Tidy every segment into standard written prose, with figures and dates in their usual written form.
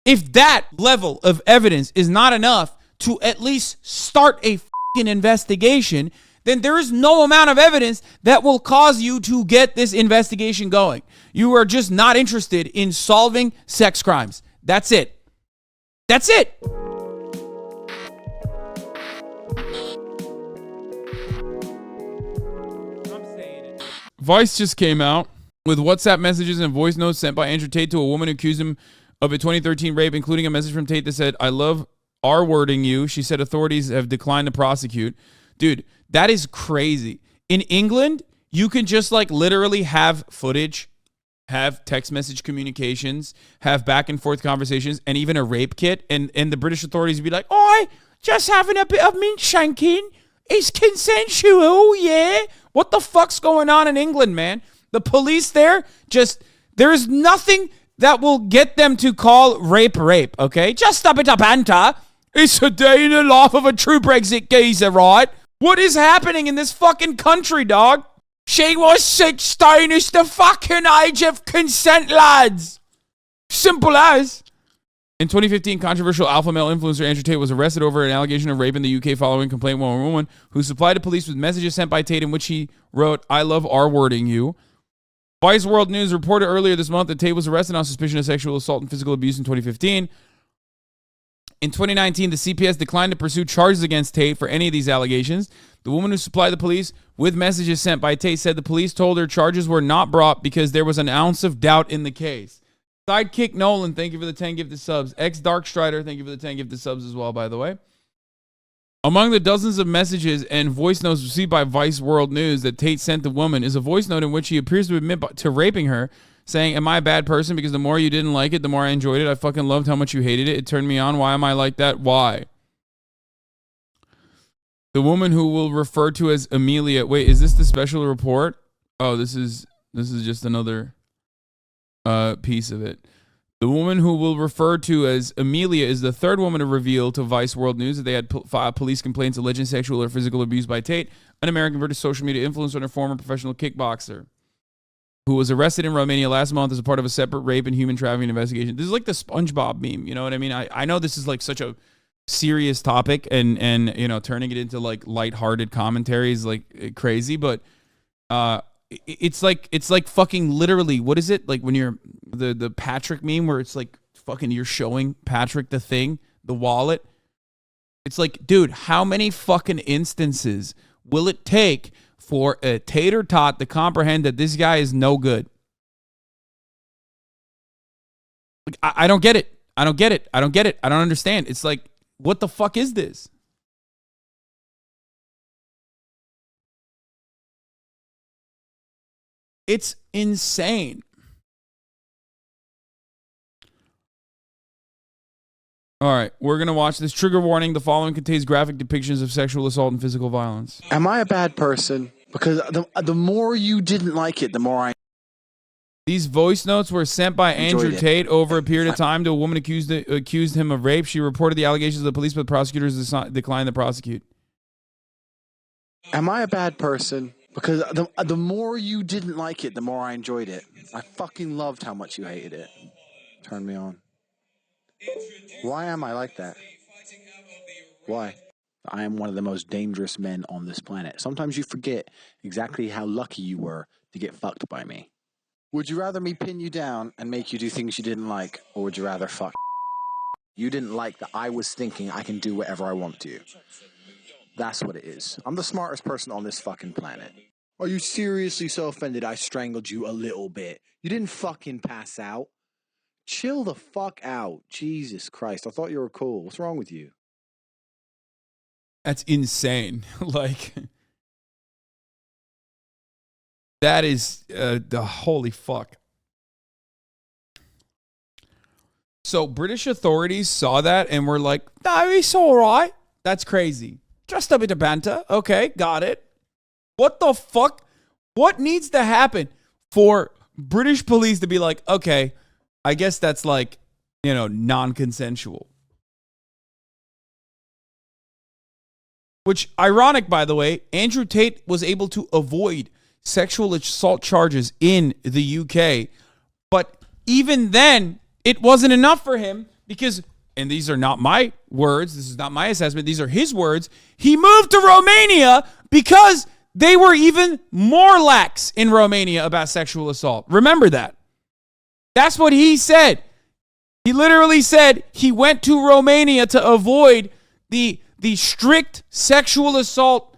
If that level of evidence is not enough to at least start a fucking investigation, then there is no amount of evidence that will cause you to get this investigation going. You are just not interested in solving sex crimes. That's it. That's it. Vice just came out with WhatsApp messages and voice notes sent by Andrew Tate to a woman who accused him of a 2013 rape, including a message from Tate that said, "I love R-wording you." She said authorities have declined to prosecute. Dude, that is crazy. In England, you can just like literally have footage, have text message communications, have back and forth conversations, and even a rape kit. And the British authorities would be like, "Oh, just having a bit of mint shanking. It's consensual, yeah." What the fuck's going on in England, man? The police there there's nothing that will get them to call rape, okay? Just a bit of banter. It's a day in the life of a true Brexit geezer, right? What is happening in this fucking country, dog? She was 16. It's the fucking age of consent, lads. Simple as. In 2015, controversial alpha male influencer Andrew Tate was arrested over an allegation of rape in the UK following complaint from a woman who supplied the police with messages sent by Tate in which he wrote, "I love R-wording you." Vice World News reported earlier this month that Tate was arrested on suspicion of sexual assault and physical abuse in 2015. In 2019, the CPS declined to pursue charges against Tate for any of these allegations. The woman who supplied the police with messages sent by Tate said the police told her charges were not brought because there was an ounce of doubt in the case. Sidekick Nolan, thank you for the 10 gifted subs. X Dark Strider, thank you for the 10 gifted subs as well, by the way. Among the dozens of messages and voice notes received by Vice World News that Tate sent the woman is a voice note in which he appears to admit to raping her, saying, "Am I a bad person? Because the more you didn't like it, the more I enjoyed it. I fucking loved how much you hated it. It turned me on. Why am I like that? Why?" The woman who will refer to as Amelia. Wait, is this the special report? Oh, this is just another piece of it. The woman who will refer to as Amelia is the third woman to reveal to Vice World News that they had filed police complaints alleging sexual or physical abuse by Tate, an American British social media influencer and a former professional kickboxer who was arrested in Romania last month as a part of a separate rape and human trafficking investigation. This is like the SpongeBob meme, you know what I mean? I know this is like such a serious topic and you know, turning it into like lighthearted commentary is like crazy, but it's like fucking literally, what is it? Like when you're the Patrick meme where it's like fucking you're showing Patrick the thing, the wallet. It's like, dude, how many fucking instances will it take for a tater tot to comprehend that this guy is no good? Like, I don't get it. I don't get it. I don't get it. I don't understand. It's like, what the fuck is this? It's insane. All right, we're going to watch this. Trigger warning. The following contains graphic depictions of sexual assault and physical violence. Am I a bad person? Because the more you didn't like it, the more I... These voice notes were sent by Andrew Tate over a period of time to a woman accused him of rape. She reported the allegations to the police, but prosecutors declined to prosecute. Am I a bad person? Because the more you didn't like it, the more I enjoyed it. I fucking loved how much you hated it. Turned me on. Why am I like that? Why? I am one of the most dangerous men on this planet. Sometimes you forget exactly how lucky you were to get fucked by me. Would you rather me pin you down and make you do things you didn't like, or would you rather fuck? You didn't like that I was thinking I can do whatever I want to you. That's what it is. I'm the smartest person on this fucking planet. Are you seriously so offended I strangled you a little bit? You didn't fucking pass out. Chill the fuck out. Jesus Christ. I thought you were cool. What's wrong with you? That's insane. Like, that is the holy fuck. So British authorities saw that and were like, no, it's all right. That's crazy. Just a bit of banter. Okay, got it. What the fuck? What needs to happen for British police to be like, okay, I guess that's like, you know, non-consensual. Which, ironic, by the way, Andrew Tate was able to avoid sexual assault charges in the UK. But even then, it wasn't enough for him because, and these are not my words, this is not my assessment, these are his words, he moved to Romania because they were even more lax in Romania about sexual assault. Remember that. That's what he said. He literally said he went to Romania to avoid the strict sexual assault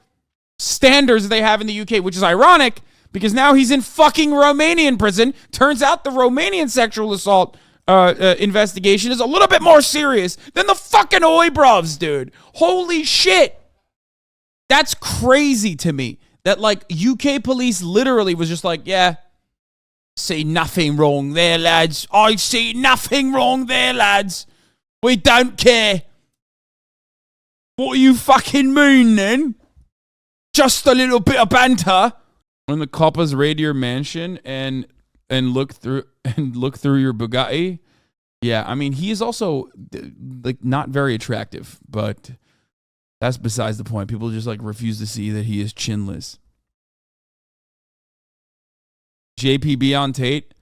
standards they have in the UK, which is ironic because now he's in fucking Romanian prison. Turns out the Romanian sexual assault investigation is a little bit more serious than the fucking Oibrovs, dude. Holy shit. That's crazy to me. That like UK police literally was just like, yeah, see nothing wrong there, lads. I see nothing wrong there, lads. We don't care. What do you fucking mean then? Just a little bit of banter. When the coppers raid your mansion and look through your Bugatti. Yeah, I mean, he is also like not very attractive, but that's besides the point. People just like refuse to see that he is chinless. JPB on Tate.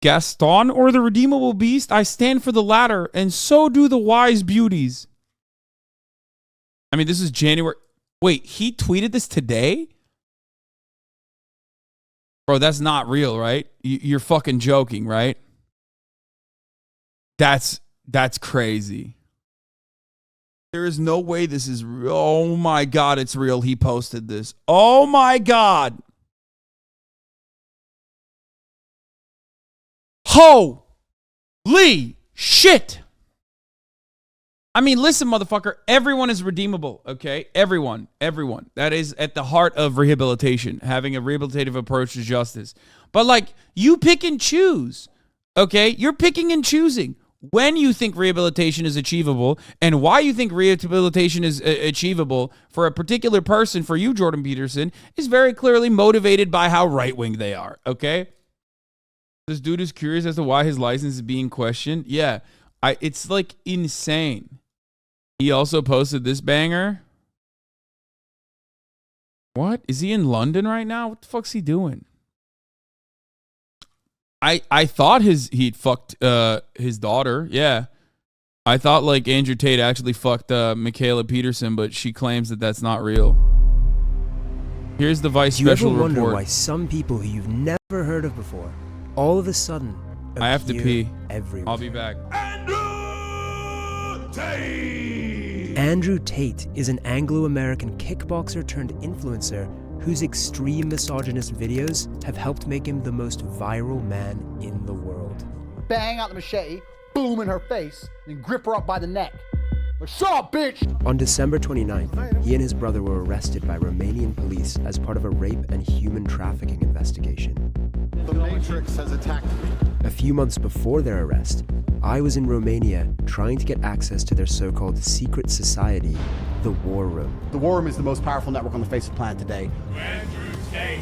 Gaston or the redeemable beast? I stand for the latter, and so do the wise beauties. I mean, this is January. Wait, he tweeted this today? Bro, that's not real, right? You're fucking joking, right? That's crazy. There is no way this is real. Oh my God, it's real. He posted this. Oh my God. Holy shit. I mean, listen, motherfucker, everyone is redeemable, okay? Everyone. That is at the heart of rehabilitation, having a rehabilitative approach to justice. But, like, you pick and choose, okay? You're picking and choosing when you think rehabilitation is achievable and why you think rehabilitation is achievable for a particular person, for you, Jordan Peterson, is very clearly motivated by how right-wing they are, okay? This dude is curious as to why his license is being questioned. Yeah, it's, like, insane. He also posted this banger. What? Is he in London right now? What the fuck's he doing? I thought he'd fucked his daughter. Yeah. I thought like Andrew Tate actually fucked Michaela Peterson, but she claims that that's not real. Here's the Vice special report. Do you ever wonder why some people who you've never heard of before all of a sudden I have to pee. Everywhere. I'll be back. Andrew Tate! Andrew Tate is an Anglo-American kickboxer turned influencer whose extreme misogynist videos have helped make him the most viral man in the world. Bang out the machete, boom in her face, and grip her up by the neck. Like, shut up, bitch! On December 29th, he and his brother were arrested by Romanian police as part of a rape and human trafficking investigation. The Matrix has attacked me. A few months before their arrest, I was in Romania trying to get access to their so-called secret society, the War Room. The War Room is the most powerful network on the face of the planet today. Andrew Tate.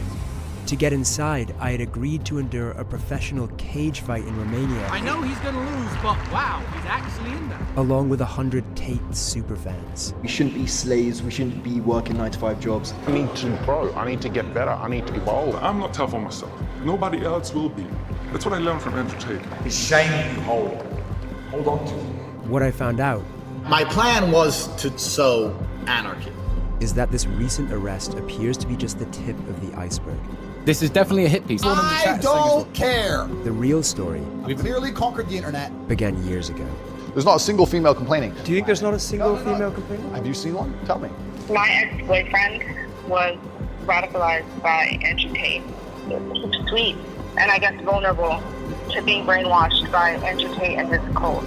To get inside, I had agreed to endure a professional cage fight in Romania. I know he's gonna lose, but wow, he's actually in there. Along with 100 Tate superfans. We shouldn't be slaves, we shouldn't be working 9-to-5 jobs. I need to grow, I need to get better, I need to evolve. I'm not tough on myself. Nobody else will be. That's what I learned from Andrew Tate. He's shining you hold on to it. What I found out. My plan was to sow anarchy. Is that this recent arrest appears to be just the tip of the iceberg. This is definitely a hit piece. I don't care. The real story. We've clearly conquered the internet. Began years ago. There's not a single female complaining. Do you think there's not a single female complaining? Have you seen one? Tell me. My ex-boyfriend was radicalized by Andrew Tate. He's sweet and I guess vulnerable to being brainwashed by Andrew Tate and his cult.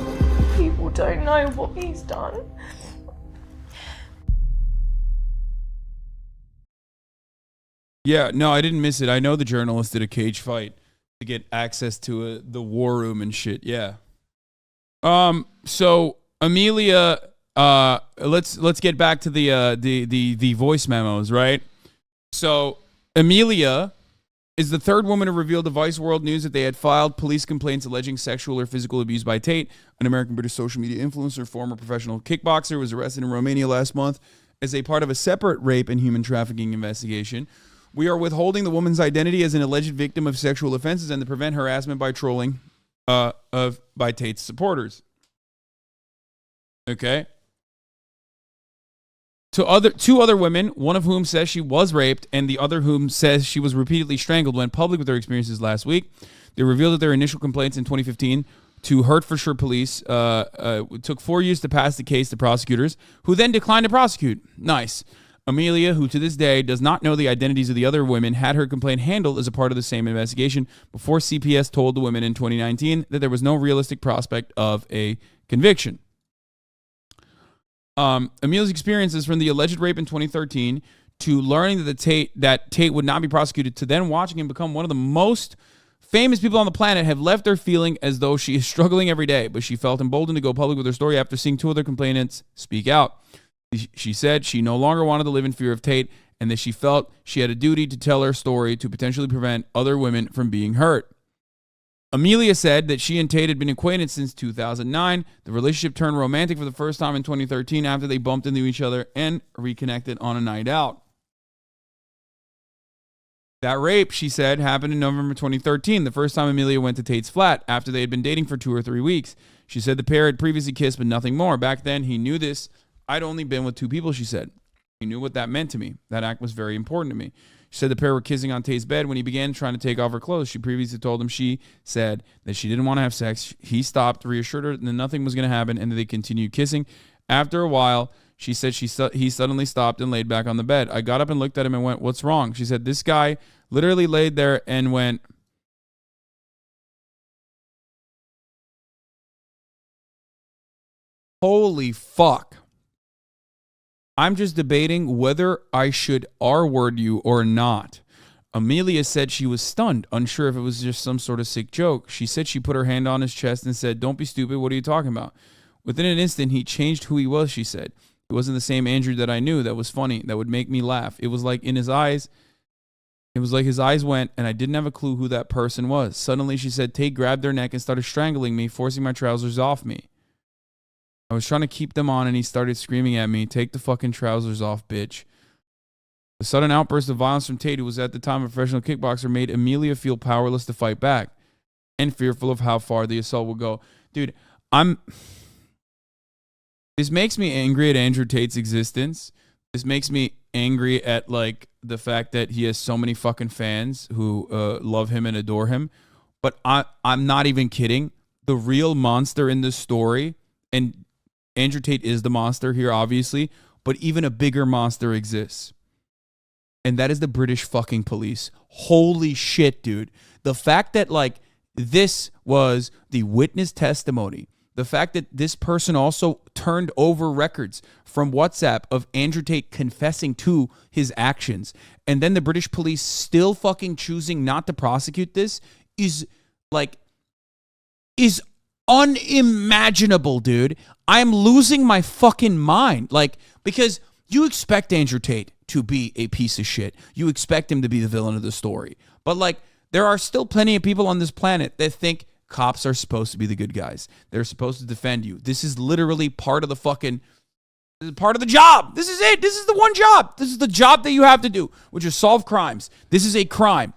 People don't know what he's done. Yeah, no, I didn't miss it. I know the journalist did a cage fight to get access to the War Room and shit. Yeah. So Amelia, let's get back to the voice memos, right? So Amelia is the third woman to reveal to Vice World News that they had filed police complaints alleging sexual or physical abuse by Tate, an American-British social media influencer, former professional kickboxer, was arrested in Romania last month as a part of a separate rape and human trafficking investigation. We are withholding the woman's identity as an alleged victim of sexual offenses and to prevent harassment by trolling by Tate's supporters. Okay. Two other women, one of whom says she was raped and the other whom says she was repeatedly strangled, went public with their experiences last week. They revealed that their initial complaints in 2015 to Hertfordshire police took 4 years to pass the case to prosecutors, who then declined to prosecute. Nice. Amelia, who to this day does not know the identities of the other women, had her complaint handled as a part of the same investigation before CPS told the women in 2019 that there was no realistic prospect of a conviction. Amelia's experiences from the alleged rape in 2013 to learning that Tate would not be prosecuted to then watching him become one of the most famous people on the planet have left her feeling as though she is struggling every day, but she felt emboldened to go public with her story after seeing two other complainants speak out. She said she no longer wanted to live in fear of Tate and that she felt she had a duty to tell her story to potentially prevent other women from being hurt. Amelia said that she and Tate had been acquainted since 2009. The relationship turned romantic for the first time in 2013 after they bumped into each other and reconnected on a night out. That rape, she said, happened in November 2013, the first time Amelia went to Tate's flat after they had been dating for 2 or 3 weeks. She said the pair had previously kissed, but nothing more. Back then, he knew this. I'd only been with 2 people, she said. He knew what that meant to me. That act was very important to me. She said the pair were kissing on Tate's bed when he began trying to take off her clothes. She previously told him she said that she didn't want to have sex. He stopped, reassured her that nothing was going to happen, and that they continued kissing. After a while, she said he suddenly stopped and laid back on the bed. I got up and looked at him and went, "What's wrong?" She said this guy literally laid there and went, "Holy fuck. I'm just debating whether I should R-word you or not." Amelia said she was stunned, unsure if it was just some sort of sick joke. She said she put her hand on his chest and said, "Don't be stupid. What are you talking about?" Within an instant, he changed who he was, she said. It wasn't the same Andrew that I knew that was funny, that would make me laugh. It was like his eyes went, and I didn't have a clue who that person was. Suddenly, she said, Tate grabbed their neck and started strangling me, forcing my trousers off me. I was trying to keep them on, and he started screaming at me, "Take the fucking trousers off, bitch." The sudden outburst of violence from Tate, who was at the time a professional kickboxer, made Amelia feel powerless to fight back and fearful of how far the assault would go. Dude, this makes me angry at Andrew Tate's existence. This makes me angry at, like, the fact that he has so many fucking fans who love him and adore him. But I'm not even kidding. The real monster in this story, and Andrew Tate is the monster here, obviously, but even a bigger monster exists. And that is the British fucking police. Holy shit, dude. The fact that, like, this was the witness testimony, the fact that this person also turned over records from WhatsApp of Andrew Tate confessing to his actions, and then the British police still fucking choosing not to prosecute this is unimaginable, dude. I'm losing my fucking mind. Like, because you expect Andrew Tate to be a piece of shit. You expect him to be the villain of the story. But, like, there are still plenty of people on this planet that think cops are supposed to be the good guys. They're supposed to defend you. This is literally part of the fucking, this is part of the job. This is it. This is the one job. This is the job that you have to do, which is solve crimes. This is a crime.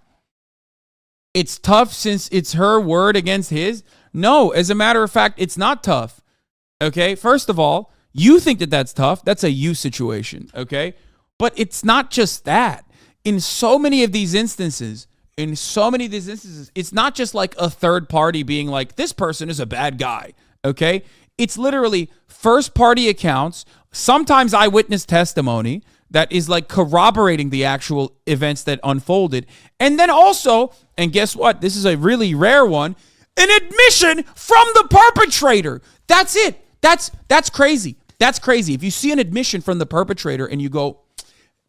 It's tough since it's her word against his. No, as a matter of fact, it's not tough. Okay? First of all, you think that that's tough. That's a you situation. Okay? But it's not just that. In so many of these instances, it's not just like a third party being like, this person is a bad guy. Okay? It's literally first party accounts, sometimes eyewitness testimony that is like corroborating the actual events that unfolded. And then also, and guess what? This is a really rare one, an admission from the perpetrator. That's it. That's crazy. That's crazy. If you see an admission from the perpetrator and you go,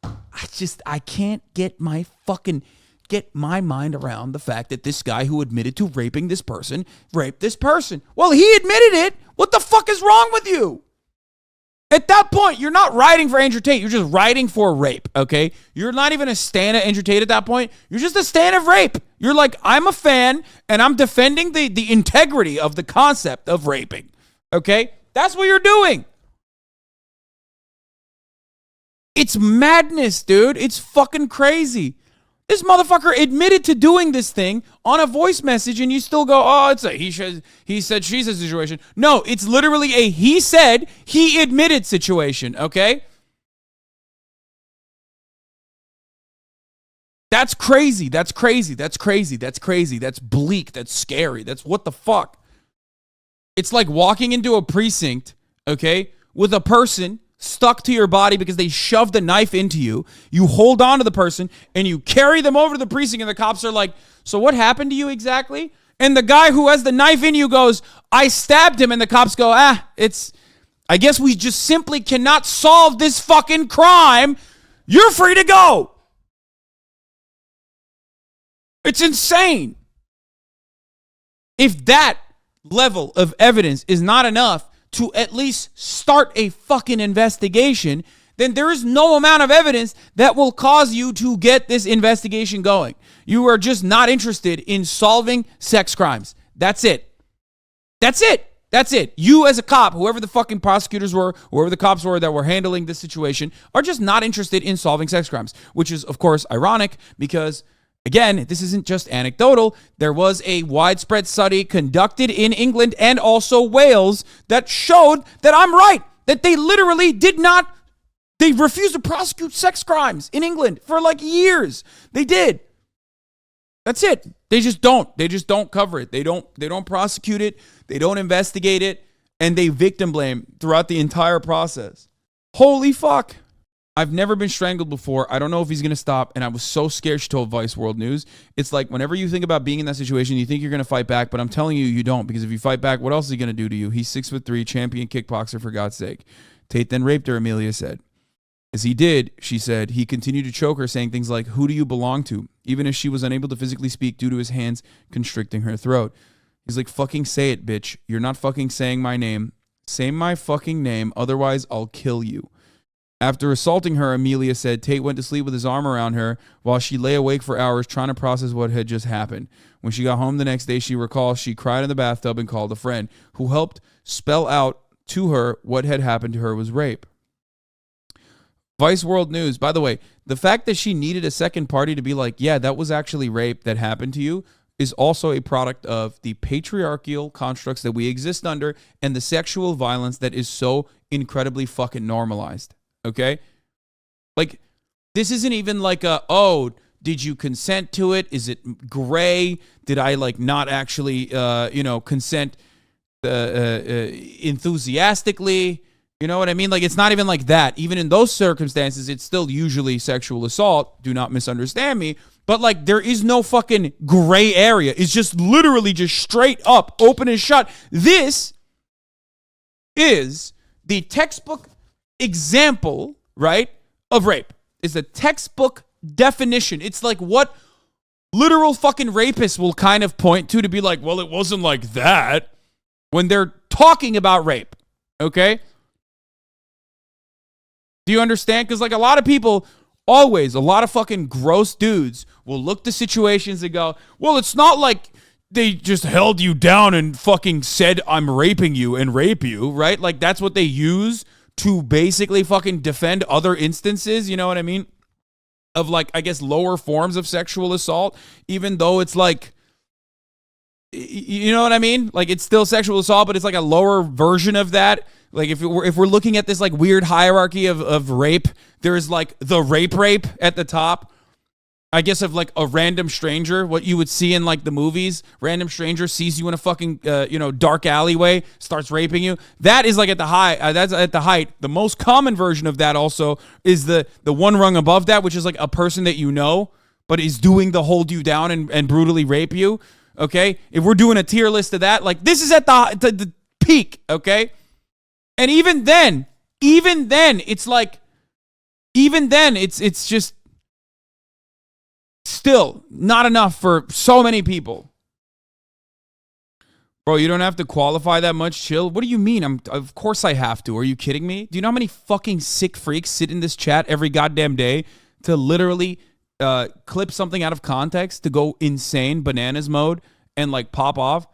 I can't get my mind around the fact that this guy who admitted to raping this person raped this person. Well, he admitted it. What the fuck is wrong with you? At that point, you're not writing for Andrew Tate. You're just writing for rape, okay? You're not even a stan of Andrew Tate at that point. You're just a stan of rape. You're like, I'm a fan, and I'm defending the integrity of the concept of raping, okay? That's what you're doing. It's madness, dude. It's fucking crazy. This motherfucker admitted to doing this thing on a voice message, and you still go, oh, it's a he said, she said situation. No, it's literally a he said, he admitted situation, okay? That's crazy. That's crazy. That's crazy. That's crazy. That's bleak. That's scary. That's what the fuck? It's like walking into a precinct, okay, with a person stuck to your body because they shoved a knife into you. You hold on to the person and you carry them over to the precinct, and the cops are like, so what happened to you exactly? And the guy who has the knife in you goes, I stabbed him. And the cops go, I guess we just simply cannot solve this fucking crime. You're free to go. It's insane. If that level of evidence is not enough to at least start a fucking investigation, then there is no amount of evidence that will cause you to get this investigation going. You are just not interested in solving sex crimes. That's it. That's it. That's it. You as a cop, whoever the fucking prosecutors were, whoever the cops were that were handling this situation, are just not interested in solving sex crimes, which is, of course, ironic because, again, this isn't just anecdotal. There was a widespread study conducted in England and also Wales that showed that I'm right, that they literally they refused to prosecute sex crimes in England for like years. They did. That's it. They just don't. They just don't cover it. They don't prosecute it. They don't investigate it. And they victim blame throughout the entire process. Holy fuck. I've never been strangled before. I don't know if he's going to stop. And I was so scared, she told Vice World News. It's like whenever you think about being in that situation, you think you're going to fight back. But I'm telling you, you don't. Because if you fight back, what else is he going to do to you? He's 6'3", champion kickboxer, for God's sake. Tate then raped her, Amelia said. As he did, she said, he continued to choke her, saying things like, who do you belong to? Even as she was unable to physically speak due to his hands constricting her throat. He's like, fucking say it, bitch. You're not fucking saying my name. Say my fucking name. Otherwise, I'll kill you. After assaulting her, Amelia said Tate went to sleep with his arm around her while she lay awake for hours trying to process what had just happened. When she got home the next day, she recalls she cried in the bathtub and called a friend who helped spell out to her what had happened to her was rape. Vice World News, by the way, the fact that she needed a second party to be like, yeah, that was actually rape that happened to you is also a product of the patriarchal constructs that we exist under and the sexual violence that is so incredibly fucking normalized. Okay? Like, this isn't even like did you consent to it? Is it gray? Did I like not actually, consent enthusiastically? You know what I mean? Like, it's not even like that. Even in those circumstances, it's still usually sexual assault. Do not misunderstand me. But, like, there is no fucking gray area. It's just literally just straight up, open and shut. This is the textbook example, right, of rape. It's a textbook definition. It's like what literal fucking rapists will kind of point to be like, well, it wasn't like that when they're talking about rape. Okay? Do you understand? Because, like, a lot of people, always, a lot of fucking gross dudes will look to situations and go, well, it's not like they just held you down and fucking said, I'm raping you and rape you, right? Like, that's what they use to basically fucking defend other instances, you know what I mean? Of, like, I guess, lower forms of sexual assault, even though it's like, you know what I mean? Like, it's still sexual assault, but it's like a lower version of that. Like, if we're looking at this like weird hierarchy of rape, there's like the rape at the top. I guess of like a random stranger, what you would see in like the movies. Random stranger sees you in a fucking dark alleyway, starts raping you. That is like at the high. That's at the height. The most common version of that also is the one rung above that, which is like a person that you know, but is doing the hold you down and brutally rape you. Okay, if we're doing a tier list of that, like this is at the peak. Okay. And even then, it's like, it's just still not enough for so many people. Bro, you don't have to qualify that much. Chill. What do you mean? Of course I have to. Are you kidding me? Do you know how many fucking sick freaks sit in this chat every goddamn day to literally clip something out of context to go insane bananas mode and like pop off?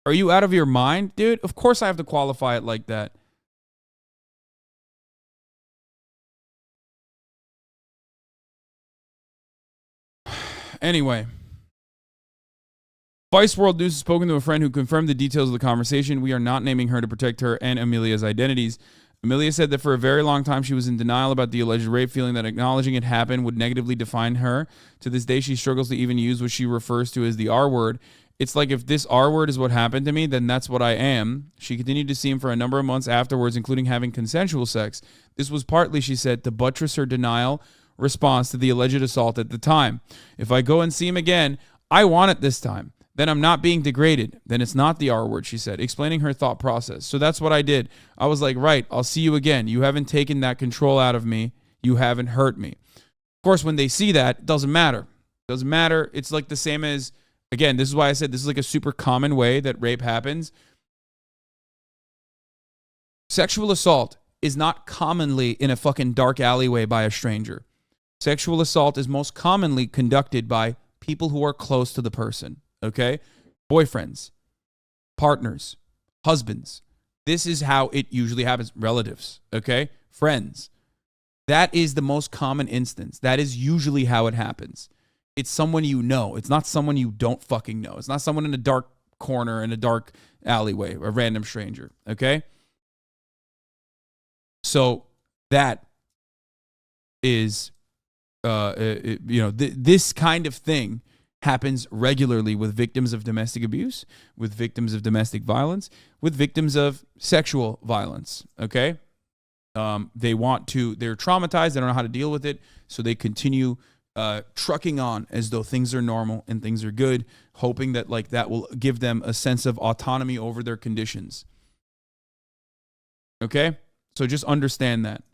Are you out of your mind, dude? Of course I have to qualify it like that. Anyway. Vice World News has spoken to a friend who confirmed the details of the conversation. We are not naming her to protect her and Amelia's identities. Amelia said that for a very long time she was in denial about the alleged rape, feeling that acknowledging it happened would negatively define her. To this day, she struggles to even use what she refers to as the R word. It's like, if this R word is what happened to me, then that's what I am. She continued to see him for a number of months afterwards, including having consensual sex. This was partly, she said, to buttress her denial response to the alleged assault at the time. If I go and see him again, I want it this time. Then I'm not being degraded. Then it's not the R word, she said, explaining her thought process. So that's what I did. I was like, right, I'll see you again. You haven't taken that control out of me. You haven't hurt me. Of course, when they see that, it doesn't matter. It doesn't matter. It's like the same as, again, this is why I said this is like a super common way that rape happens. Sexual assault is not commonly in a fucking dark alleyway by a stranger. Sexual assault is most commonly conducted by people who are close to the person. Okay? Boyfriends, partners, husbands. This is how it usually happens. Relatives. Okay? Friends. That is the most common instance. That is usually how it happens. It's someone you know. It's not someone you don't fucking know. It's not someone in a dark corner in a dark alleyway, a random stranger. Okay? So that is, this kind of thing happens regularly with victims of domestic abuse, with victims of domestic violence, with victims of sexual violence, okay? They're traumatized, they don't know how to deal with it, so they continue trucking on as though things are normal and things are good, hoping that like that will give them a sense of autonomy over their conditions. Okay? So just understand that.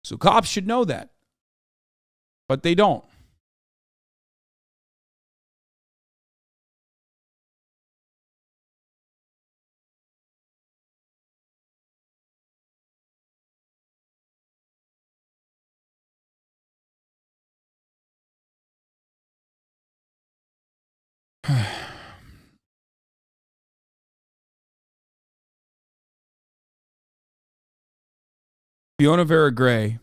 So cops should know that, but they don't. Fiona Vera Gray,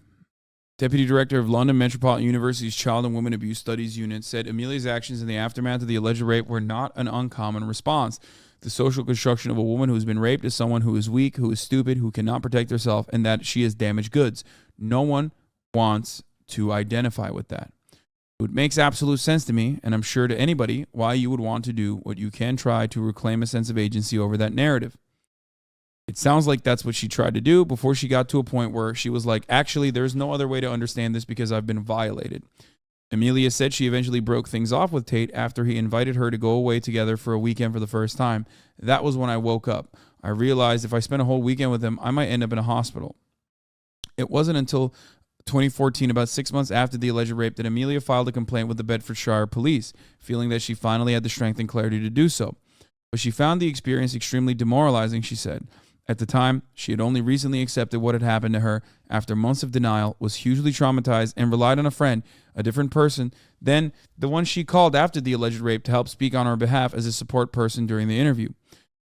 Deputy Director of London Metropolitan University's Child and Women Abuse Studies Unit, said Amelia's actions in the aftermath of the alleged rape were not an uncommon response. The social construction of a woman who has been raped is someone who is weak, who is stupid, who cannot protect herself, and that she is damaged goods. No one wants to identify with that. It makes absolute sense to me, and I'm sure to anybody, why you would want to do what you can try to reclaim a sense of agency over that narrative. It sounds like that's what she tried to do before she got to a point where she was like, actually, there's no other way to understand this because I've been violated. Amelia said she eventually broke things off with Tate after he invited her to go away together for a weekend for the first time. That was when I woke up. I realized if I spent a whole weekend with him, I might end up in a hospital. It wasn't until 2014, about 6 months after the alleged rape, that Amelia filed a complaint with the Bedfordshire police, feeling that she finally had the strength and clarity to do so. But she found the experience extremely demoralizing, she said. At the time, she had only recently accepted what had happened to her after months of denial, was hugely traumatized, and relied on a friend, a different person than the one she called after the alleged rape to help speak on her behalf as a support person during the interview.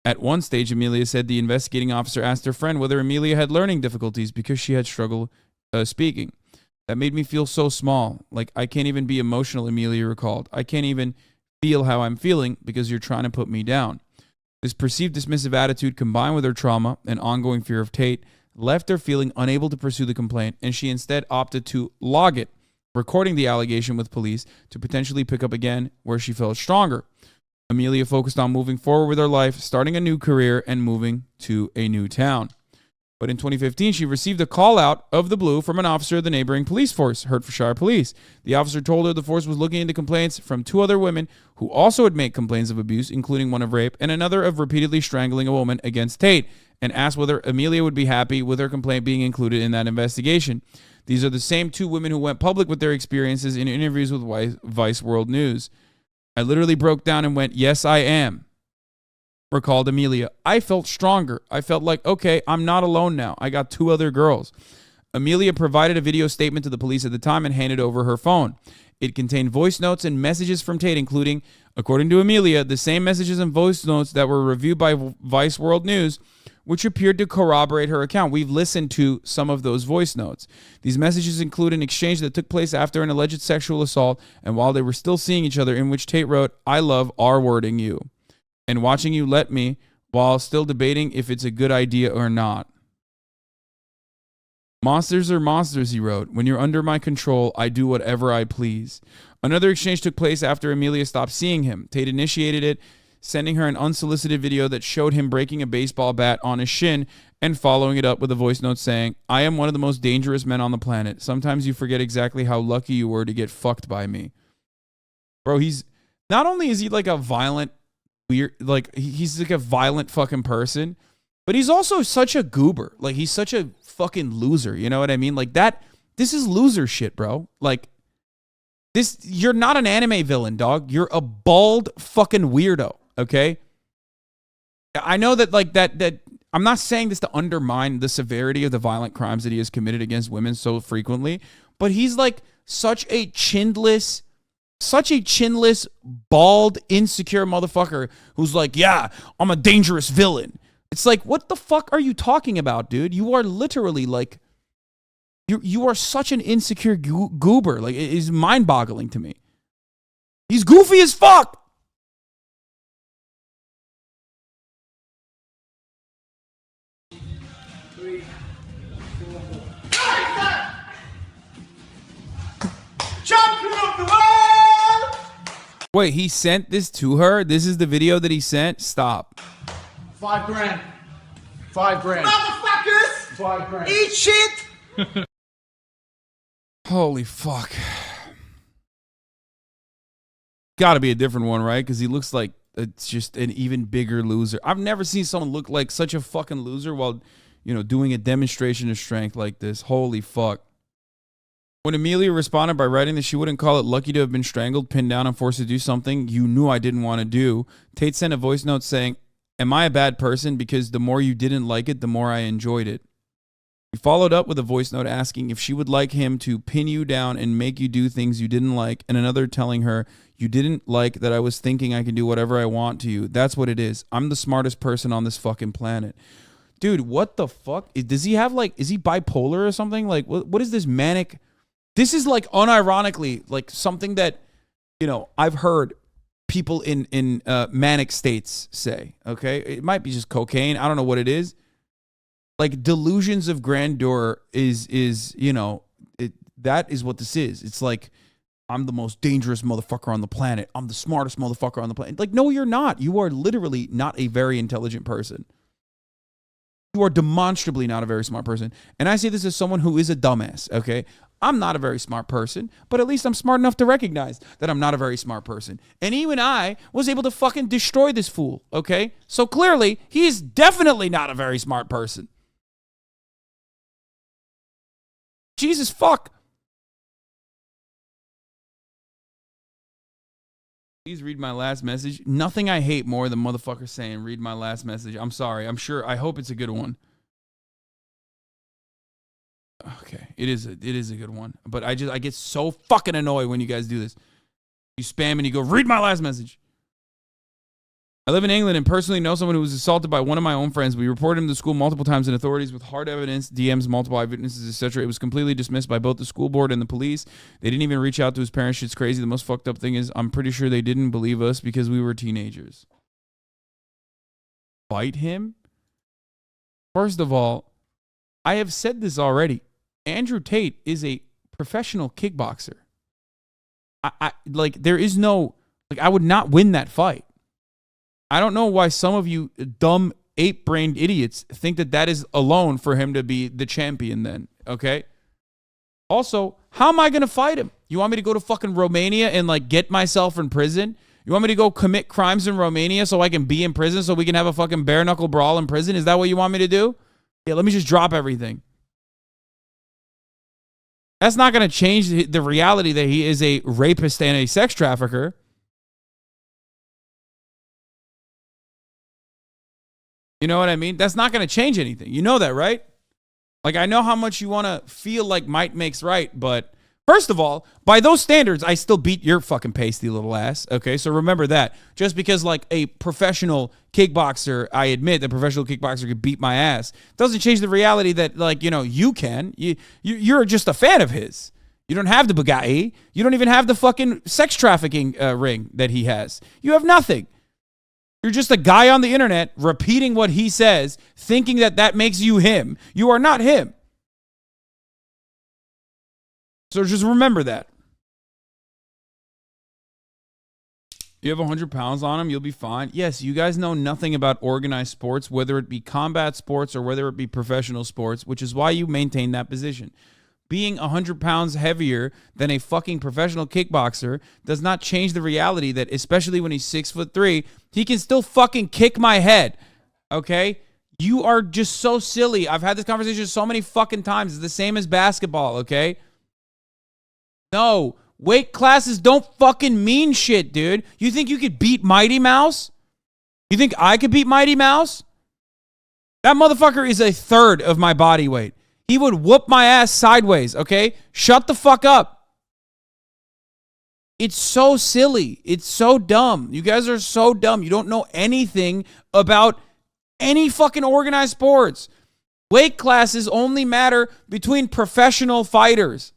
At one stage, Amelia said the investigating officer asked her friend whether Amelia had learning difficulties because she had struggled speaking. That made me feel so small. Like, I can't even be emotional, Amelia recalled. I can't even feel how I'm feeling because you're trying to put me down. This perceived dismissive attitude, combined with her trauma and ongoing fear of Tate, left her feeling unable to pursue the complaint, and she instead opted to log it, recording the allegation with police to potentially pick up again where she felt stronger. Amelia focused on moving forward with her life, starting a new career, and moving to a new town. But in 2015, she received a call out of the blue from an officer of the neighboring police force, Hertfordshire Police. The officer told her the force was looking into complaints from 2 other women who also had made complaints of abuse, including one of rape and another of repeatedly strangling a woman, against Tate, and asked whether Amelia would be happy with her complaint being included in that investigation. These are the same 2 women who went public with their experiences in interviews with Vice World News. I literally broke down and went, yes, I am, recalled Amelia. I felt stronger. I felt like, okay, I'm not alone now. I got 2 other girls. Amelia provided a video statement to the police at the time and handed over her phone. It contained voice notes and messages from Tate, including, According to Amelia, the same messages and voice notes that were reviewed by Vice World News, which appeared to corroborate her account. We've listened to some of those voice notes. These messages include an exchange that took place after an alleged sexual assault and while they were still seeing each other, in which Tate wrote, "I love R-wording you and watching you let me," while still debating if it's a good idea or not. "Monsters are monsters," he wrote. "When you're under my control, I do whatever I please." Another exchange took place after Amelia stopped seeing him. Tate initiated it, sending her an unsolicited video that showed him breaking a baseball bat on his shin and following it up with a voice note saying, "I am one of the most dangerous men on the planet. Sometimes you forget exactly how lucky you were to get fucked by me." Bro, he's not only is he like a violent, weird, like he's like a violent fucking person, but he's also such a goober. Like he's such a fucking loser. You know what I mean? Like this is loser shit, bro. Like this, you're not an anime villain, dog. You're a bald fucking weirdo. Okay. I know that like that I'm not saying this to undermine the severity of the violent crimes that he has committed against women so frequently, but he's like such a chinless, bald, insecure motherfucker who's like, yeah, I'm a dangerous villain. It's like, what the fuck are you talking about, dude? You are literally like, you are such an insecure goober. Like, it is mind-boggling to me. He's goofy as fuck. Champion of the world! Wait, he sent this to her? This is the video that he sent? Stop. $5 grand. $5 grand. Motherfuckers! $5 grand. Eat shit! Holy fuck. Gotta be a different one, right? Because he looks like it's just an even bigger loser. I've never seen someone look like such a fucking loser while, you know, doing a demonstration of strength like this. Holy fuck. When Amelia responded by writing that she wouldn't call it lucky to have been strangled, pinned down, and forced to do something you knew I didn't want to do, Tate sent a voice note saying, "Am I a bad person? Because the more you didn't like it, the more I enjoyed it." He followed up with a voice note asking if she would like him to pin you down and make you do things you didn't like, and another telling her, "You didn't like that I was thinking I can do whatever I want to you. That's what it is. I'm the smartest person on this fucking planet." Dude, what the fuck? Does he have like, is he bipolar or something? Like, what is this manic? This is like unironically like something that, you know, I've heard people in manic states say, okay? It might be just cocaine. I don't know what it is. Like delusions of grandeur is you know, that is what this is. It's like, I'm the most dangerous motherfucker on the planet. I'm the smartest motherfucker on the planet. Like, no, you're not. You are literally not a very intelligent person. You are demonstrably not a very smart person. And I say this as someone who is a dumbass, okay? I'm not a very smart person, but at least I'm smart enough to recognize that I'm not a very smart person. And even I was able to fucking destroy this fool, okay? So clearly, he is definitely not a very smart person. Jesus fuck. Please read my last message. Nothing I hate more than motherfuckers saying, read my last message. I'm sorry. I'm sure. I hope it's a good one. Okay. It is a good one. But I get so fucking annoyed when you guys do this. You spam and you go, read my last message. I live in England and personally know someone who was assaulted by one of my own friends. We reported him to school multiple times, and authorities with hard evidence, DMs, multiple eyewitnesses, etc. It was completely dismissed by both the school board and the police. They didn't even reach out to his parents. Shit's crazy. The most fucked up thing is I'm pretty sure they didn't believe us because we were teenagers. Fight him? First of all, I have said this already. Andrew Tate is a professional kickboxer. I like, there is no, like, I would not win that fight. I don't know why some of you dumb ape-brained idiots think that that is alone for him to be the champion then, okay? Also, how am I going to fight him? You want me to go to fucking Romania and, like, get myself in prison? You want me to go commit crimes in Romania so I can be in prison so we can have a fucking bare-knuckle brawl in prison? Is that what you want me to do? Yeah, let me just drop everything. That's not going to change the reality that he is a rapist and a sex trafficker. You know what I mean? That's not going to change anything. You know that, right? Like, I know how much you want to feel like might makes right, but First of all, by those standards, I still beat your fucking pasty little ass. Okay, so remember that. Just because like a professional kickboxer, I admit that professional kickboxer could beat my ass, doesn't change the reality that like, you know, you can. You're just a fan of his. You don't have the Bugatti. You don't even have the fucking sex trafficking ring that he has. You have nothing. You're just a guy on the internet repeating what he says, thinking that that makes you him. You are not him. So just remember that. You have 100 pounds on him, you'll be fine. Yes, you guys know nothing about organized sports, whether it be combat sports or whether it be professional sports, which is why you maintain that position. Being 100 pounds heavier than a fucking professional kickboxer does not change the reality that, especially when he's 6'3", he can still fucking kick my head. Okay? You are just so silly. I've had this conversation so many fucking times. It's the same as basketball, okay? No, weight classes don't fucking mean shit, dude. You think you could beat Mighty Mouse? You think I could beat Mighty Mouse? That motherfucker is a third of my body weight. He would whoop my ass sideways, okay? Shut the fuck up. It's so silly. It's so dumb. You guys are so dumb. You don't know anything about any fucking organized sports. Weight classes only matter between professional fighters.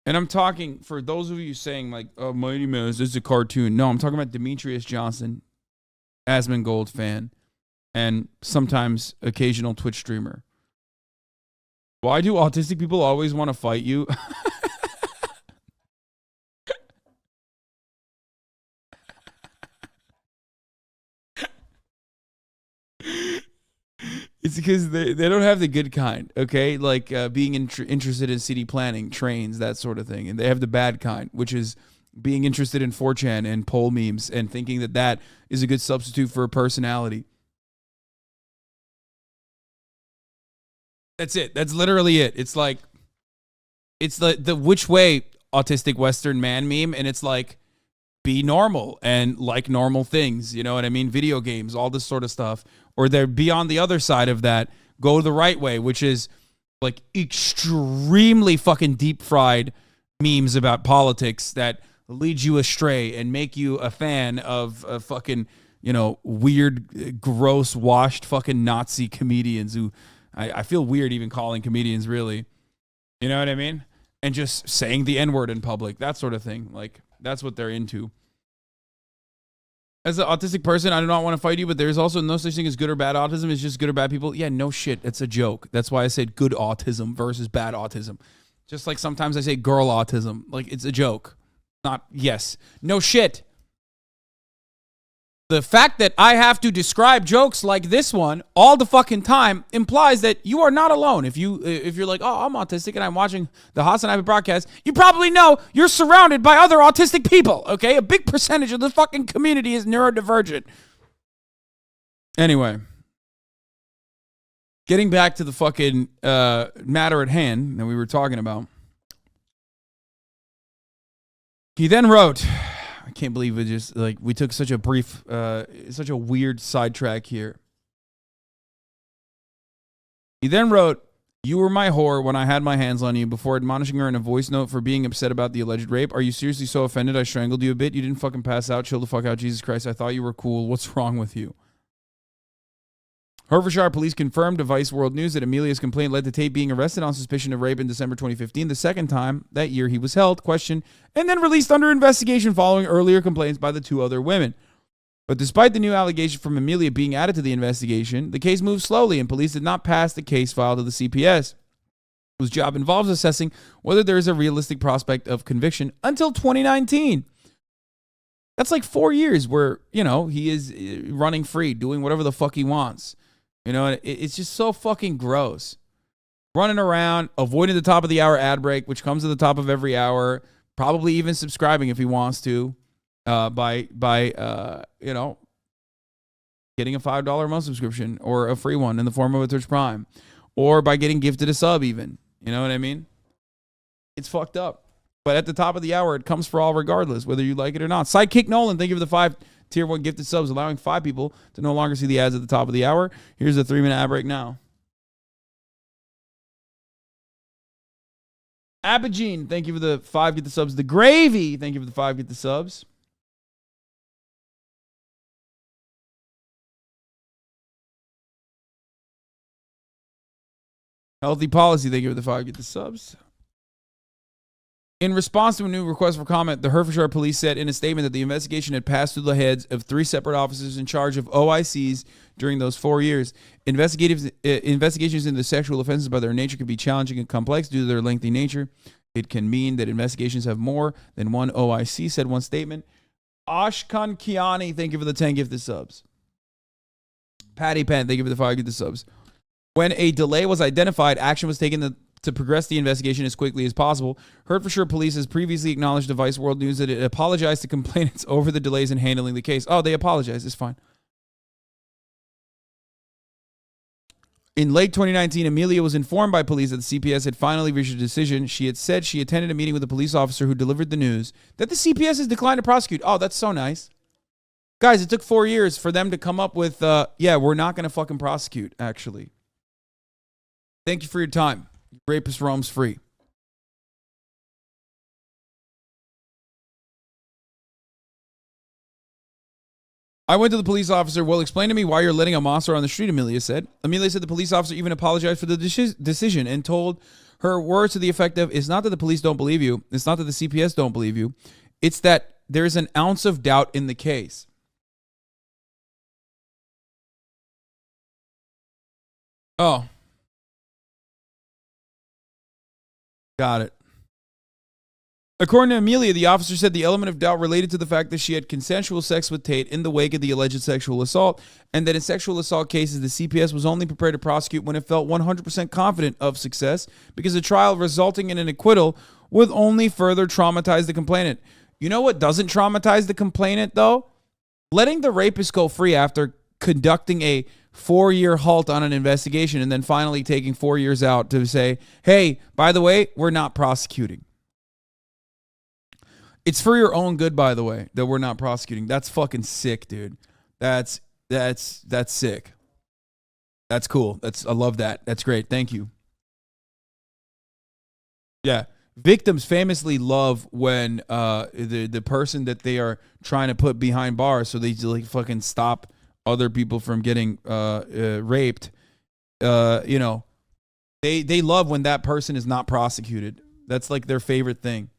And I'm talking, for those of you saying like, oh, Mighty Mouse, this is a cartoon. No, I'm talking about Demetrius Johnson, Asmongold fan, and sometimes occasional Twitch streamer. Why do autistic people always want to fight you? It's because they don't have the good kind, okay? Like being interested in city planning, trains, that sort of thing. And they have the bad kind, which is being interested in 4chan and poll memes and thinking that that is a good substitute for a personality. That's it. That's literally it. It's like, it's the which way autistic Western man meme, and it's like, be normal and like normal things, you know what I mean? Video games, all this sort of stuff. Or they're be on the other side of that, go the right way, which is like extremely fucking deep fried memes about politics that lead you astray and make you a fan of fucking, you know, weird, gross, washed fucking Nazi comedians who I feel weird even calling comedians, really. You know what I mean? And just saying the N-word in public, that sort of thing. Like, that's what they're into. As an autistic person, I do not want to fight you, but there's also no such thing as good or bad autism. It's just good or bad people. Yeah, no shit. It's a joke. That's why I said good autism versus bad autism. Just like sometimes I say girl autism. Like, it's a joke. Not, yes. No shit. The fact that I have to describe jokes like this one all the fucking time implies that you are not alone. If you're like, oh, I'm autistic and I'm watching the Hasanabi broadcast, you probably know you're surrounded by other autistic people, okay? A big percentage of the fucking community is neurodivergent. Anyway, getting back to the fucking matter at hand that we were talking about. He then wrote... I can't believe it just, like, we took such a brief, such a weird sidetrack here. He then wrote, you were my whore when I had my hands on you, before admonishing her in a voice note for being upset about the alleged rape. Are you seriously so offended I strangled you a bit? You didn't fucking pass out. Chill the fuck out. Jesus Christ, I thought you were cool. What's wrong with you? Hertfordshire police confirmed to Vice World News that Amelia's complaint led to Tate being arrested on suspicion of rape in December 2015. The second time that year he was held, questioned, and then released under investigation following earlier complaints by the two other women. But despite the new allegation from Amelia being added to the investigation, the case moved slowly and police did not pass the case file to the CPS, whose job involves assessing whether there is a realistic prospect of conviction until 2019. That's like 4 years where, you know, he is running free, doing whatever the fuck he wants. You know, it's just so fucking gross. Running around, avoiding the top of the hour ad break, which comes at the top of every hour, probably even subscribing if he wants to, by you know, getting a $5 a month subscription or a free one in the form of a Twitch Prime, or by getting gifted a sub even. You know what I mean? It's fucked up. But at the top of the hour, it comes for all regardless, whether you like it or not. Sidekick Nolan, thank you for the 5 Tier 1 gifted subs, allowing 5 people to no longer see the ads at the top of the hour. Here's a 3-minute ad break now. Abigene, thank you for the 5 get the subs. The Gravy, thank you for the 5 get the subs. Healthy Policy, thank you for the 5 get the subs. In response to a new request for comment, the Hertfordshire police said in a statement that the investigation had passed through the heads of 3 separate officers in charge of OICs during those 4 years. Investigations into sexual offenses by their nature can be challenging and complex due to their lengthy nature. It can mean that investigations have more than one OIC, said one statement. Ashkan Kiani, thank you for the 10 gifted subs. Patty Penn, thank you for the 5 gifted subs. When a delay was identified, action was taken to progress the investigation as quickly as possible. Hertfordshire Police has previously acknowledged to Vice World News that it apologized to complainants over the delays in handling the case. Oh, they apologized. It's fine. In late 2019, Amelia was informed by police that the CPS had finally reached a decision. She had said she attended a meeting with a police officer who delivered the news that the CPS has declined to prosecute. Oh, that's so nice. Guys, it took 4 years for them to come up with, yeah, we're not going to fucking prosecute, actually. Thank you for your time. Rapist roams free. I went to the police officer. Well, explain to me why you're letting a monster on the street, Amelia said. Amelia said the police officer even apologized for the decision and told her words to the effect of, it's not that the police don't believe you. It's not that the CPS don't believe you. It's that there's an ounce of doubt in the case. Oh. Got it. According to Amelia, the officer said the element of doubt related to the fact that she had consensual sex with Tate in the wake of the alleged sexual assault, and that in sexual assault cases, the CPS was only prepared to prosecute when it felt 100% confident of success, because a trial resulting in an acquittal would only further traumatize the complainant. You know what doesn't traumatize the complainant, though? Letting the rapist go free after conducting a 4-year halt on an investigation and then finally taking 4 years out to say, hey, by the way, we're not prosecuting. It's for your own good, by the way, that we're not prosecuting. That's fucking sick, dude. That's sick. That's cool. I love that. That's great. Thank you. Yeah. Victims famously love when the person that they are trying to put behind bars, so they like fucking stop other people from getting raped. You know, they love when that person is not prosecuted. That's like their favorite thing.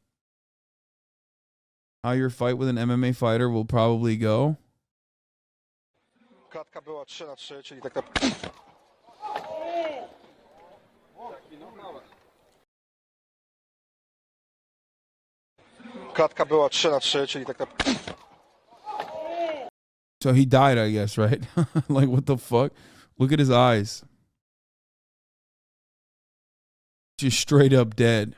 How your fight with an MMA fighter will probably go. Klatka była 3-3, czyli tak Klatka była 3-3, czyli tak So he died, I guess, right? Like, what the fuck? Look at his eyes. Just straight up dead.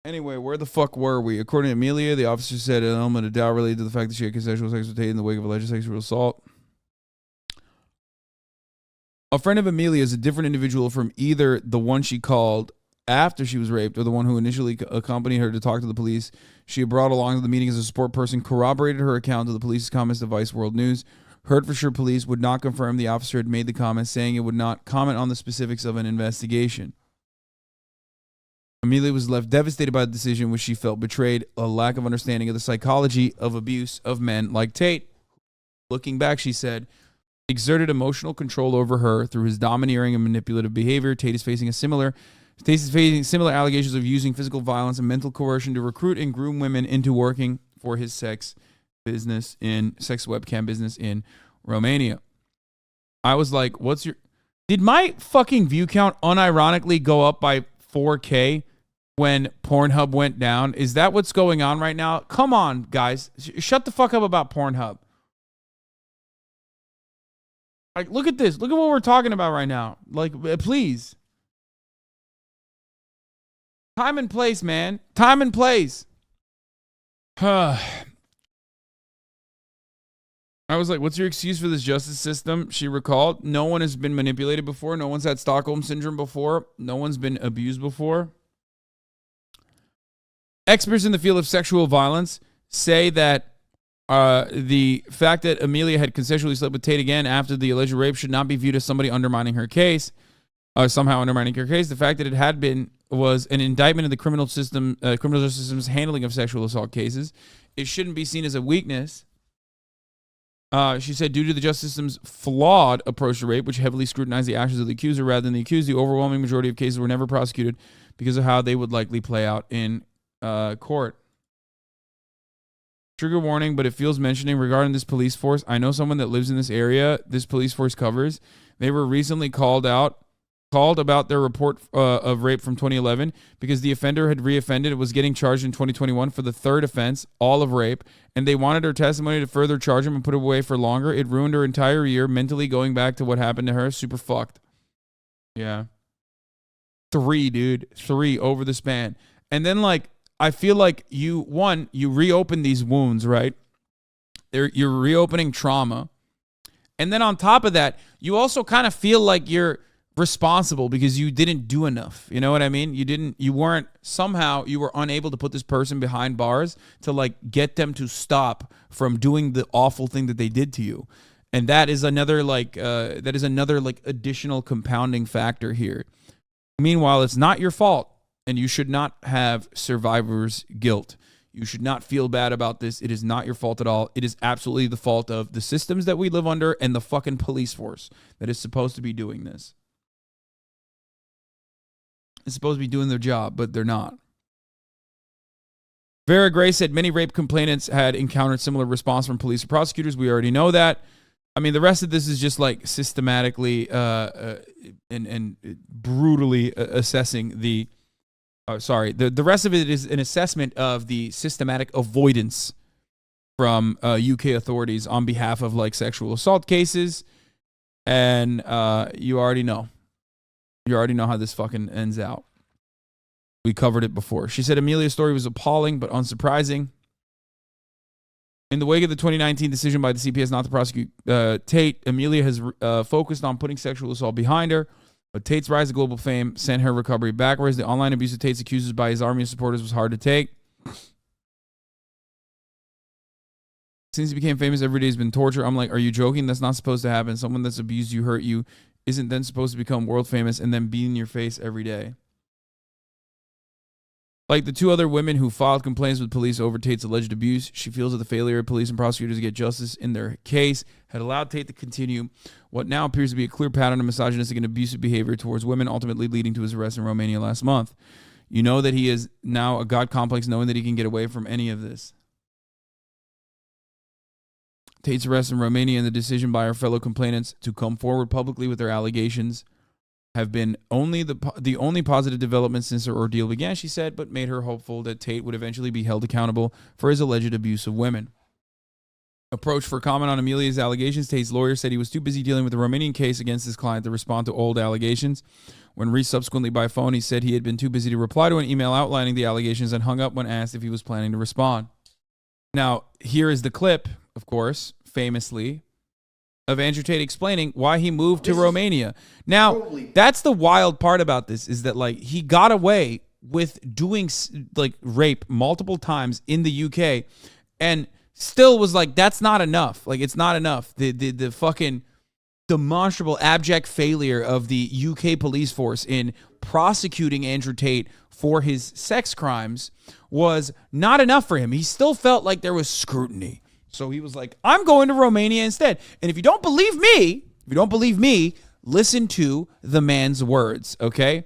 Anyway, where the fuck were we? According to Amelia, the officer said an element of doubt related to the fact that she had consensual sex with Tate in the wake of alleged sexual assault. A friend of Amelia is a different individual from either the one she called after she was raped or the one who initially accompanied her to talk to the police. She had brought along to the meeting as a support person, corroborated her account of the police's comments to Vice World News. Hertfordshire police would not confirm the officer had made the comments, saying it would not comment on the specifics of an investigation. Amelia was left devastated by the decision, which she felt betrayed a lack of understanding of the psychology of abuse of men like Tate. Looking back, she said, exerted emotional control over her through his domineering and manipulative behavior. Tate is facing similar allegations of using physical violence and mental coercion to recruit and groom women into working for his sex webcam business in Romania. I was like, did my fucking view count unironically go up by 4K when Pornhub went down? Is that what's going on right now? Come on, guys. Shut the fuck up about Pornhub. Like, look at this. Look at what we're talking about right now. Like, please. Time and place, man. Time and place. I was like, what's your excuse for this justice system? She recalled, no one has been manipulated before. No one's had Stockholm Syndrome before. No one's been abused before. Experts in the field of sexual violence say that the fact that Amelia had consensually slept with Tate again after the alleged rape should not be viewed as somebody undermining her case, somehow undermining her case. The fact that it had been was an indictment of the criminal justice system's handling of sexual assault cases. It shouldn't be seen as a weakness. She said, due to the justice system's flawed approach to rape, which heavily scrutinized the actions of the accuser rather than the accused, the overwhelming majority of cases were never prosecuted because of how they would likely play out in court. Trigger warning, but it feels mentioning regarding this police force. I know someone that lives in this area this police force covers. They were recently called about their report of rape from 2011 because the offender had reoffended and was getting charged in 2021 for the third offense, all of rape, and they wanted her testimony to further charge him and put it away for longer. It ruined her entire year, mentally going back to what happened to her. Super fucked. Yeah. 3, dude. 3 over the span. And then, like, I feel like you reopen these wounds, right? You're reopening trauma. And then on top of that, you also kind of feel like you're responsible because you didn't do enough. You know what I mean? You were unable to put this person behind bars to like get them to stop from doing the awful thing that they did to you. And that is another additional compounding factor here. Meanwhile, it's not your fault and you should not have survivor's guilt. You should not feel bad about this. It is not your fault at all. It is absolutely the fault of the systems that we live under and the fucking police force that is supposed to be doing this. It's supposed to be doing their job, but they're not. Vera Gray said many rape complainants had encountered similar response from police or prosecutors. We already know that. I mean, the rest of this is just like systematically and brutally assessing the... The rest of it is an assessment of the systematic avoidance from UK authorities on behalf of like sexual assault cases. And you already know. You already know how this fucking ends out. We covered it before. She said Amelia's story was appalling but unsurprising. In the wake of the 2019 decision by the CPS not to prosecute Tate, Amelia has focused on putting sexual assault behind her. But Tate's rise to global fame sent her recovery backwards. The online abuse of Tate's accusers by his army of supporters was hard to take. Since he became famous, every day has been torture. I'm like, are you joking? That's not supposed to happen. Someone that's abused you, hurt you, isn't then supposed to become world famous and then be in your face every day. Like the 2 other women who filed complaints with police over Tate's alleged abuse, she feels that the failure of police and prosecutors to get justice in their case had allowed Tate to continue what now appears to be a clear pattern of misogynistic and abusive behavior towards women, ultimately leading to his arrest in Romania last month. You know that he is now a God complex, knowing that he can get away from any of this. Tate's arrest in Romania and the decision by our fellow complainants to come forward publicly with their allegations have been the only positive development since her ordeal began, she said, but made her hopeful that Tate would eventually be held accountable for his alleged abuse of women. Approached for comment on Amelia's allegations, Tate's lawyer said he was too busy dealing with the Romanian case against his client to respond to old allegations. When reached subsequently by phone, he said he had been too busy to reply to an email outlining the allegations and hung up when asked if he was planning to respond. Now, here is the clip, of course, famously, of Andrew Tate explaining why he moved to Romania. Now, that's the wild part about this, is that like he got away with doing like rape multiple times in the UK and still was like, that's not enough. Like, it's not enough. The fucking demonstrable abject failure of the UK police force in prosecuting Andrew Tate for his sex crimes was not enough for him. He still felt like there was scrutiny. So he was like, I'm going to Romania instead. And if you don't believe me, listen to the man's words, okay?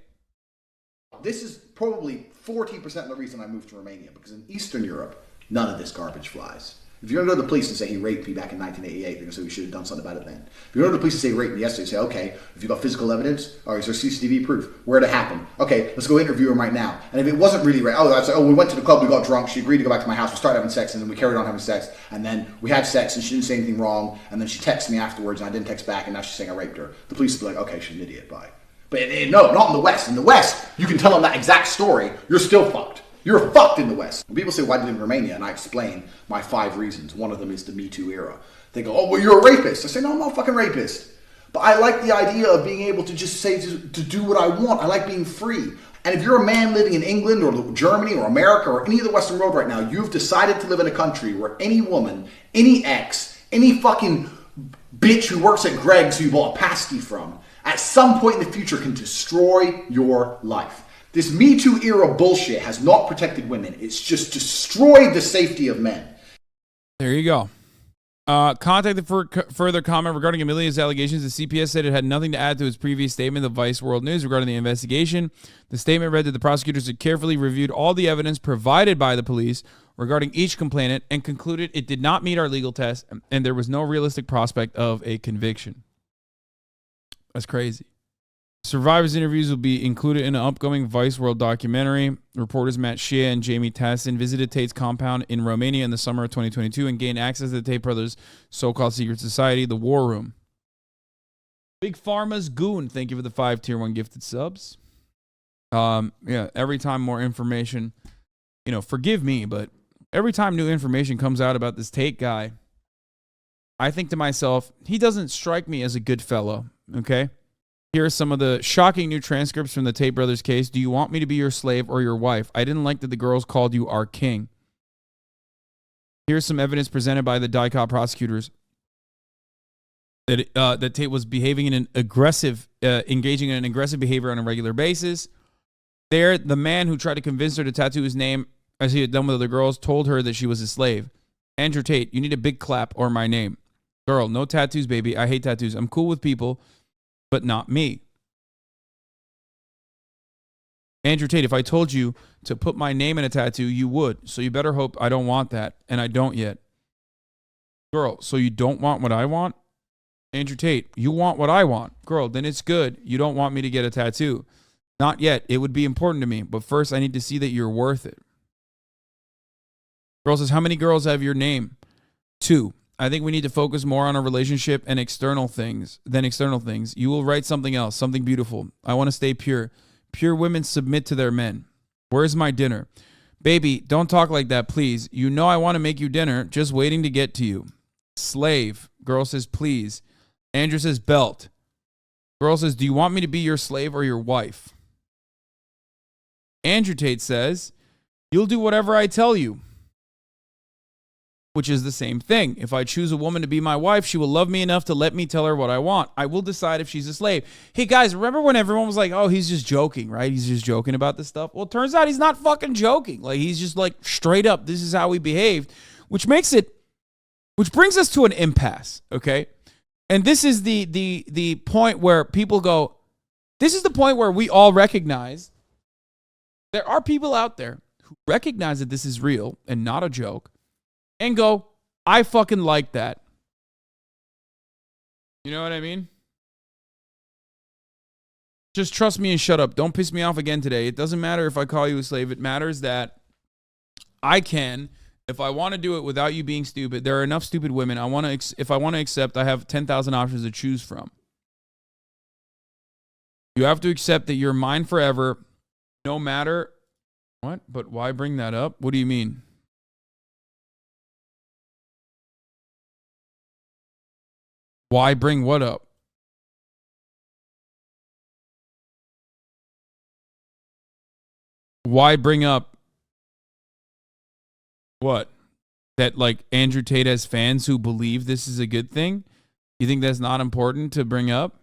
This is probably 40% of the reason I moved to Romania, because in Eastern Europe, none of this garbage flies. If you're going to go to the police and say he raped me back in 1988, they're going to say we should have done something about it then. If you go to the police and say he raped me yesterday, say, okay, if you've got physical evidence, or is there CCTV proof? Where did it happen? Okay, let's go interview him right now. And if it wasn't really rape, I'd say, we went to the club, we got drunk, she agreed to go back to my house, we started having sex, and then we carried on having sex, and then we had sex, and she didn't say anything wrong, and then she texted me afterwards, and I didn't text back, and now she's saying I raped her. The police would be like, okay, she's an idiot, bye. But no, not in the West. In the West, you can tell them that exact story, you're still fucked. You're fucked in the West. When people say, why did you live in Romania? And I explain my 5 reasons. One of them is the Me Too era. They go, oh, well, you're a rapist. I say, no, I'm not a fucking rapist. But I like the idea of being able to just say, to do what I want. I like being free. And if you're a man living in England or Germany or America or any of the Western world right now, you've decided to live in a country where any woman, any ex, any fucking bitch who works at Greg's who you bought a pasty from, at some point in the future can destroy your life. This Me Too era bullshit has not protected women. It's just destroyed the safety of men. There you go. Contacted for further comment regarding Amelia's allegations, the CPS said it had nothing to add to its previous statement of Vice World News regarding the investigation. The statement read that the prosecutors had carefully reviewed all the evidence provided by the police regarding each complainant and concluded it did not meet our legal test and there was no realistic prospect of a conviction. That's crazy. Survivors' interviews will be included in an upcoming Vice World documentary. Reporters Matt Shea and Jamie Tassin visited Tate's compound in Romania in the summer of 2022 and gained access to the Tate brothers' so-called secret society, the War Room. Big Pharma's Goon, thank you for the 5 tier 1 gifted subs. Yeah, every time more information, forgive me, but every time new information comes out about this Tate guy, I think to myself, he doesn't strike me as a good fellow, okay? Here are some of the shocking new transcripts from the Tate brothers case. Do you want me to be your slave or your wife? I didn't like that the girls called you our king. Here's some evidence presented by the DICOT prosecutors that Tate was behaving in an aggressive, engaging in an aggressive behavior on a regular basis. There, the man who tried to convince her to tattoo his name, as he had done with other girls, told her that she was a slave. Andrew Tate, you need a big clap or my name. Girl, no tattoos, baby. I hate tattoos. I'm cool with people, but not me. Andrew Tate, if I told you to put my name in a tattoo, you would. So you better hope I don't want that, and I don't yet. Girl, so you don't want what I want? Andrew Tate, you want what I want. Girl, then it's good. You don't want me to get a tattoo. Not yet. It would be important to me, but first I need to see that you're worth it. Girl says, how many girls have your name? 2. I think we need to focus more on our relationship and external things than external things. You will write something else, something beautiful. I want to stay pure. Pure women submit to their men. Where's my dinner? Baby, don't talk like that, please. You know I want to make you dinner, just waiting to get to you. Slave. Girl says, please. Andrew says, belt. Girl says, do you want me to be your slave or your wife? Andrew Tate says, you'll do whatever I tell you. Which is the same thing. If I choose a woman to be my wife, she will love me enough to let me tell her what I want. I will decide if she's a slave. Hey, guys, remember when everyone was like, oh, he's just joking, right? He's just joking about this stuff. Well, it turns out he's not fucking joking. Like, he's just like, straight up, this is how we behaved, which brings us to an impasse, okay? And this is the point where people go, this is the point where we all recognize there are people out there who recognize that this is real and not a joke, and go, I fucking like that. You know what I mean? Just trust me and shut up. Don't piss me off again today. It doesn't matter if I call you a slave. It matters that I can, if I want to do it without you being stupid. There are enough stupid women. If I want to accept, I have 10,000 options to choose from. You have to accept that you're mine forever, no matter what. But why bring that up? What do you mean? Why bring what up? Why bring up what? That like Andrew Tate has fans who believe this is a good thing? You think that's not important to bring up?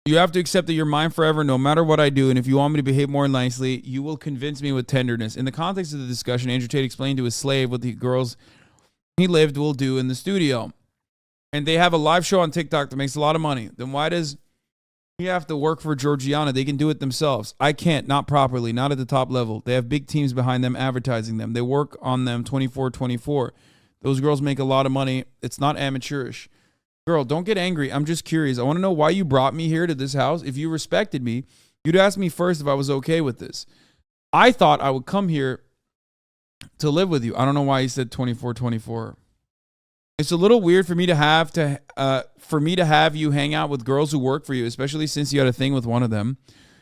You have to accept that you're mine forever no matter what I do, and if you want me to behave more nicely, you will convince me with tenderness. In the context of the discussion, Andrew Tate explained to his slave what the girls he lived will do in the studio. And they have a live show on TikTok that makes a lot of money. Then why does he have to work for Georgiana? They can do it themselves. I can't, not properly, not at the top level. They have big teams behind them advertising them. They work on them 24/24. Those girls make a lot of money. It's not amateurish. Girl, don't get angry. I'm just curious. I want to know why you brought me here to this house. If you respected me, you'd ask me first if I was okay with this. I thought I would come here to live with you. I don't know why he said 24/24. It's a little weird for me to have you hang out with girls who work for you, especially since you had a thing with one of them.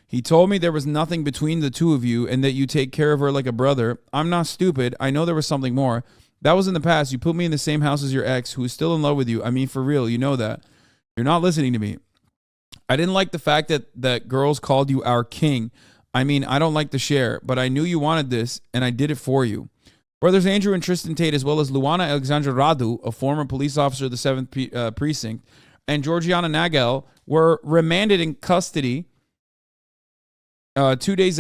He told me there was nothing between the two of you and that you take care of her like a brother. I'm not stupid. I know there was something more. That was in the past. You put me in the same house as your ex, who is still in love with you. I mean, for real, you know that. You're not listening to me. I didn't like the fact that girls called you our king. I mean, I don't like to share, but I knew you wanted this, and I did it for you. Brothers Andrew and Tristan Tate, as well as Luana Alexandra Radu, a former police officer of the 7th Precinct, and Georgiana Nagel were remanded in custody 2 days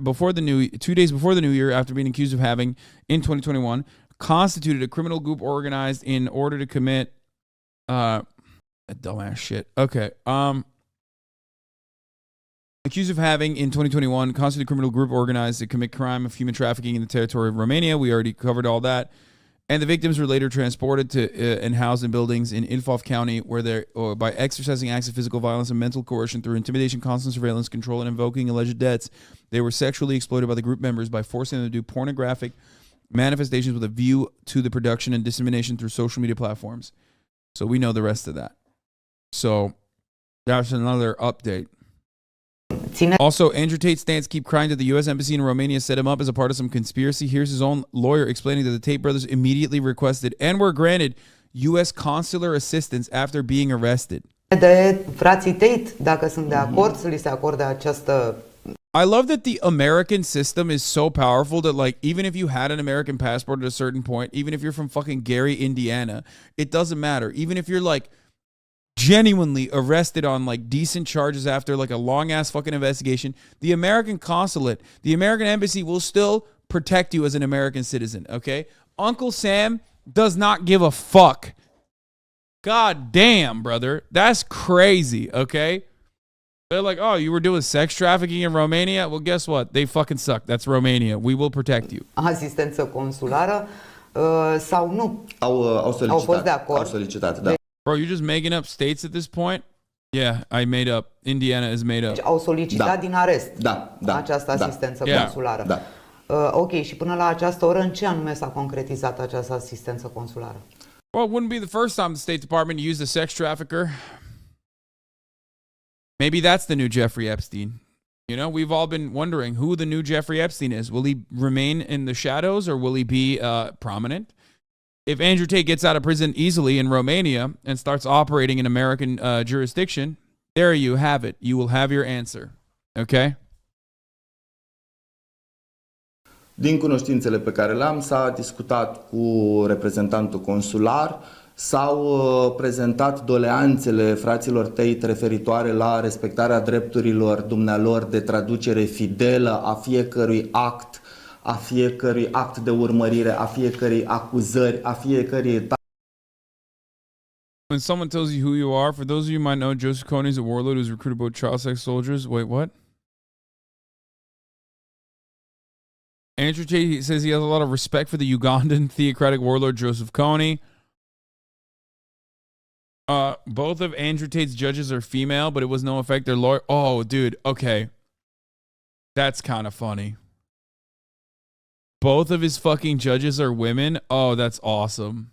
before the new year, after being accused of having in 2021 constituted a criminal group organized in order to commit dumbass shit. Okay. Accused of having in 2021 constituted a criminal group organized to commit crime of human trafficking in the territory of Romania. We already covered all that. And the victims were later transported to and housed in buildings in Ilfov County, where by exercising acts of physical violence and mental coercion through intimidation, constant surveillance, control, and invoking alleged debts, they were sexually exploited by the group members by forcing them to do pornographic manifestations with a view to the production and dissemination through social media platforms. So we know the rest of that. So that's another update. Also, Andrew Tate's stance keep crying that the U.S. Embassy in Romania set him up as a part of some conspiracy. Here's his own lawyer explaining that the Tate brothers immediately requested and were granted U.S. consular assistance after being arrested. De frații Tate, dacă sunt de acord să li se acorde această. I love that the American system is so powerful that, like, even if you had an American passport at a certain point, even if you're from fucking Gary, Indiana, it doesn't matter. Even if you're, like, genuinely arrested on, like, decent charges after, like, a long-ass fucking investigation, the American consulate, the American embassy will still protect you as an American citizen, okay? Uncle Sam does not give a fuck. God damn, brother. That's crazy, okay? They're like, oh, you were doing sex trafficking in Romania? Well, guess what? They fucking suck. That's Romania. We will protect you. Asistență consulară sau nu? Au solicitat. Au fost de acord. Au solicitat, da. Bro, you're just making up states at this point? Yeah, I made up. Indiana is made up. Au solicitat din arest această da. asistență Yeah. consulară. Da. Ok, și până la această oră, în ce anume s-a concretizat această asistență consulară? Well, it wouldn't be the first time the State Department used a sex trafficker. Maybe that's the new Jeffrey Epstein. You know, we've all been wondering who the new Jeffrey Epstein is. Will he remain in the shadows or will he be prominent? If Andrew Tate gets out of prison easily in Romania and starts operating in American jurisdiction, there you have it. You will have your answer. Okay? Din cunoștințele pe care le-am, s-a discutat cu reprezentantul consular, s-au prezentat doleanțele fraților Tate referitoare la respectarea drepturilor dumnealor de traducere fidelă a fiecărui act de urmărire, a fiecărei acuzări, a fiecărei etapă. When someone tells you who you are, for those of you who might know, Joseph Kony is a warlord who's recruited both child sex soldiers. Wait, what? Andrew Tate says he has a lot of respect for the Ugandan theocratic warlord Joseph Kony. Both of Andrew Tate's judges are female, but it was no effect. Their lawyer. Oh, dude. Okay. That's kind of funny. Both of his fucking judges are women. Oh, that's awesome.